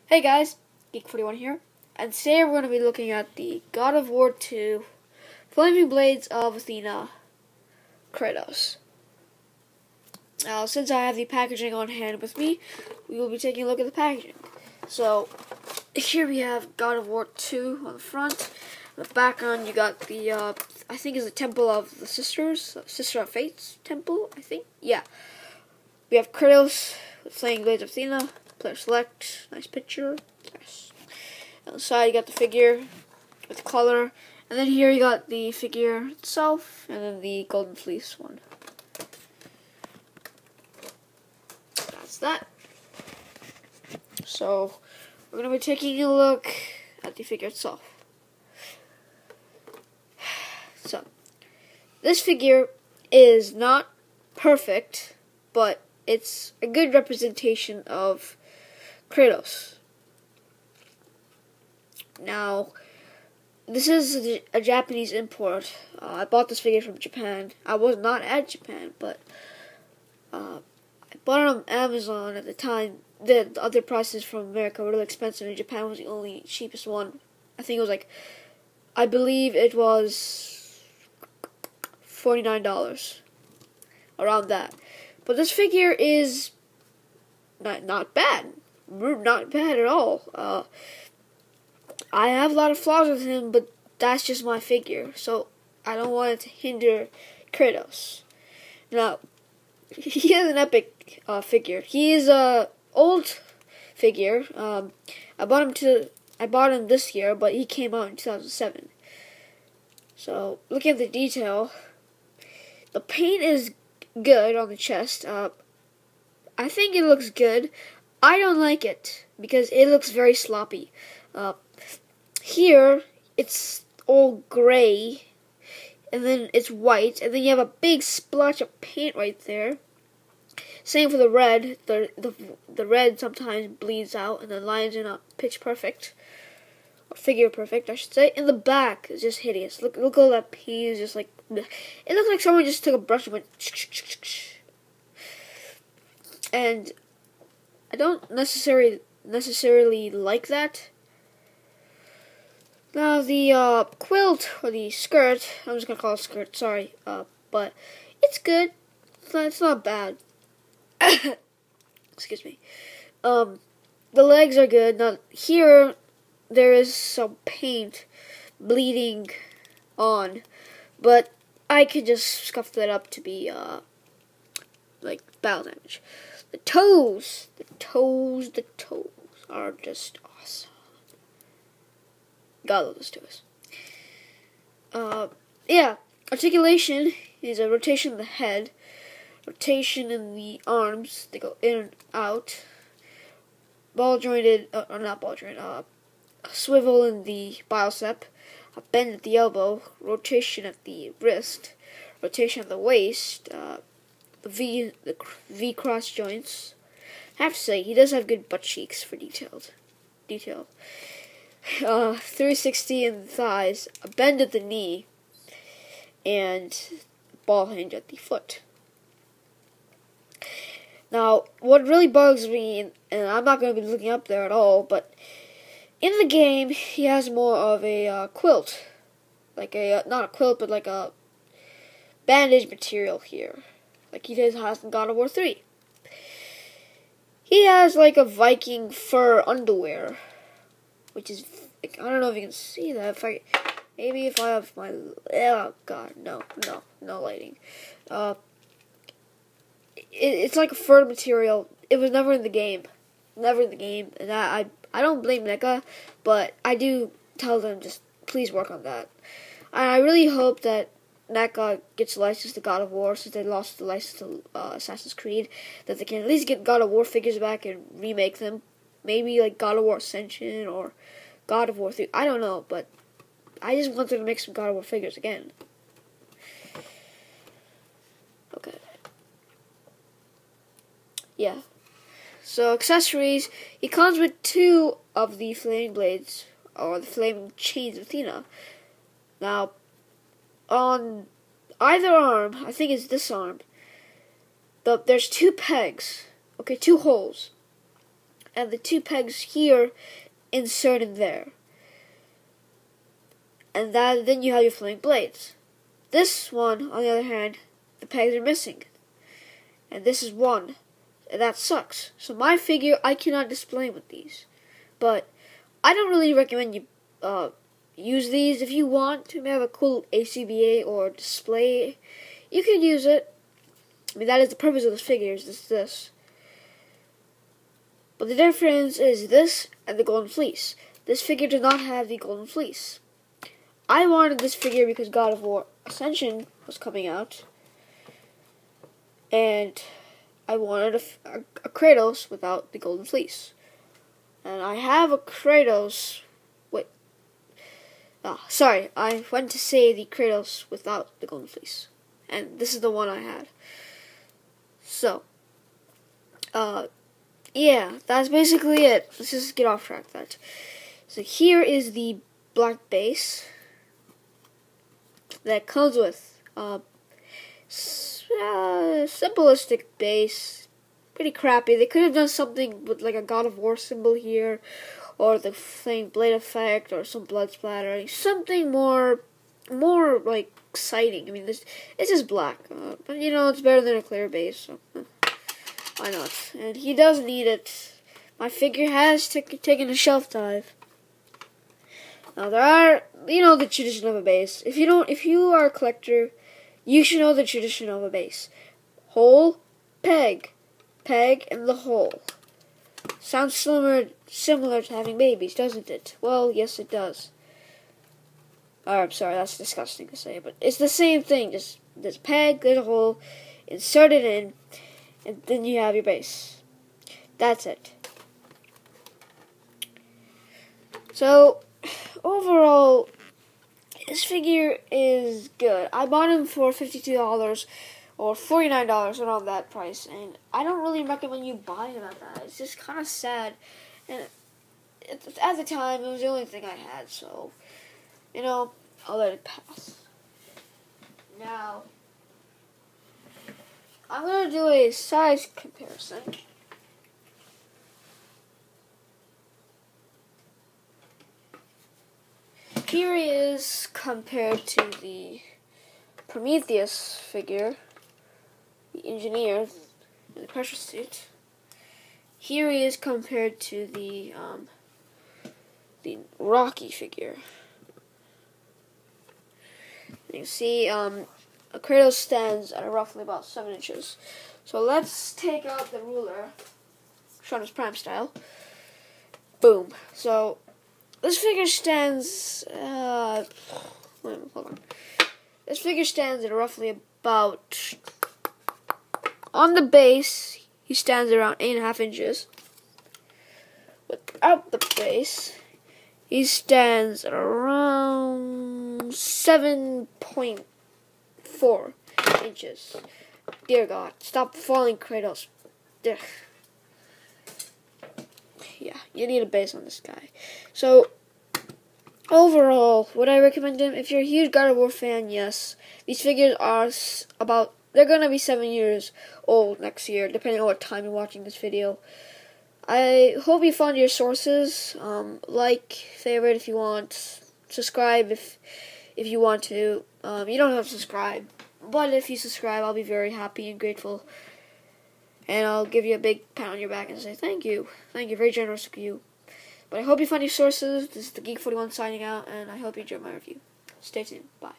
Hey guys, Geek41 here, and today we're going to be looking at the God of War 2 Flaming Blades of Athena, Kratos. Now, since I have the packaging on hand with me, we will be taking a look at the packaging. So, here we have God of War 2 on the front. In the background, you got the, I think is the Temple of the Sisters, Sister of Fate's Temple, I think? Yeah. We have Kratos with Flaming Blades of Athena. Player select, nice picture. Yes. On the side you got the figure with the color, and then here you got the figure itself, and then the golden fleece one. That's that. So we're gonna be taking a look at the figure itself. So this figure is not perfect, but it's a good representation of Kratos. Now, this is a Japanese import. I bought this figure from Japan. I was not at Japan, but I bought it on Amazon at the time. The other prices from America were really expensive, and Japan was the only cheapest one. I think it was I believe it was $49, around that. But this figure is not bad. Not bad at all. I have a lot of flaws with him, but that's just my figure, so I don't want it to hinder Kratos. Now, he is an epic figure. He is a old figure. I bought him this year, but he came out in 2007. So, looking at the detail, the paint is good on the chest. I think it looks good. I don't like it because it looks very sloppy. Here, it's all gray, and then it's white, and then you have a big splotch of paint right there. Same for the red. The red sometimes bleeds out, and the lines are not pitch perfect, or figure perfect, I should say. And the back is just hideous. Look at all that paint is just like. It looks like someone just took a brush and went. And I don't necessarily like that. Now the quilt or the skirt, I'm just gonna call it skirt. Sorry, but it's good. It's not bad. Excuse me. The legs are good. Now here there is some paint bleeding on, but I could just scuff that up to be like battle damage. The toes are just awesome. God love those toes. Yeah, articulation is a rotation of the head, rotation in the arms, they go in and out, ball jointed, or not ball jointed, a swivel in the bicep, a bend at the elbow, rotation at the wrist, rotation at the waist, the V cross joints. I have to say, he does have good butt cheeks for detail. 360 in the thighs, a bend at the knee, and ball hinge at the foot. Now, what really bugs me, and I'm not going to be looking up there at all, but in the game, he has more of a quilt. Like not a quilt, but like a bandage material here. Like he has in God of War 3. He has like a Viking fur underwear, which is, I don't know if you can see that. Maybe if I have my, oh god, no lighting. It's like a fur material. It was never in the game, and I don't blame Neca, but I do tell them just please work on that. And I really hope that Neca gets a license to God of War, since they lost the license to Assassin's Creed, that they can at least get God of War figures back and remake them. Maybe like God of War Ascension or God of War 3. I don't know, but I just want them to make some God of War figures again. Okay. Yeah. So accessories, he comes with 2 of the flaming blades, or the flaming chains of Athena. Now, on either arm, I think it's this arm, there's 2 pegs, okay, 2 holes, and the 2 pegs here inserted there. And then you have your flaming blades. This one, on the other hand, the pegs are missing. And this is 1. And that sucks. So my figure, I cannot display with these. But I don't really recommend you use these. If you want to have a cool ACBA or display, you could use it. I mean, that is the purpose of this figure, is this. But the difference is this and the golden fleece. This figure does not have the golden fleece. I wanted this figure because God of War Ascension was coming out. And I wanted a Kratos without the golden fleece. And I have a Kratos. Sorry, I went to say the Kratos without the golden fleece. And this is the one I had. So, yeah, that's basically it. Let's just get off track that. So here is the black base that comes with simplistic base. Pretty crappy. They could have done something with like a God of War symbol here, or the flame blade effect, or some blood splatter. Something more like exciting. I mean, it's just black, but you know it's better than a clear base. So why not? And he does need it. My figure has taken a shelf dive. Now there are, the tradition of a base. If you are a collector, you should know the tradition of a base. Hole, peg, and the hole. Sounds similar to having babies, doesn't it? Well, yes, it does. I'm sorry, that's disgusting to say, but it's the same thing. Just there's a peg, there's a hole, insert it in, and then you have your base. That's it. So, overall, this figure is good. I bought him for $52 or $49 around that price, and I don't really recommend you buy him at that. It's just kind of sad, and at the time, it was the only thing I had, so, I'll let it pass. Now, I'm going to do a size comparison. Here he is compared to the Prometheus figure, the engineer in the pressure suit. Here he is compared to the Rocky figure. You see, Kratos stands at roughly about 7 inches. So let's take out the ruler, Shaunus Prime style. Boom. So this figure stands. Hold on. This figure stands at roughly about. On the base, he stands around 8.5 inches. Without the base, he stands at around 7.4 inches. Dear God, stop falling, Kratos. Ugh. Yeah, you need a base on this guy. So, overall, would I recommend him? If you're a huge God of War fan, yes. These figures are they're gonna be 7 years old next year, depending on what time you're watching this video. I hope you found your sources. Like, favorite if you want, subscribe if you want to. You don't have to subscribe, but if you subscribe, I'll be very happy and grateful. And I'll give you a big pat on your back and say thank you. Thank you, very generous of you. But I hope you find your sources. This is the Geek41 signing out, and I hope you enjoyed my review. Stay tuned. Bye.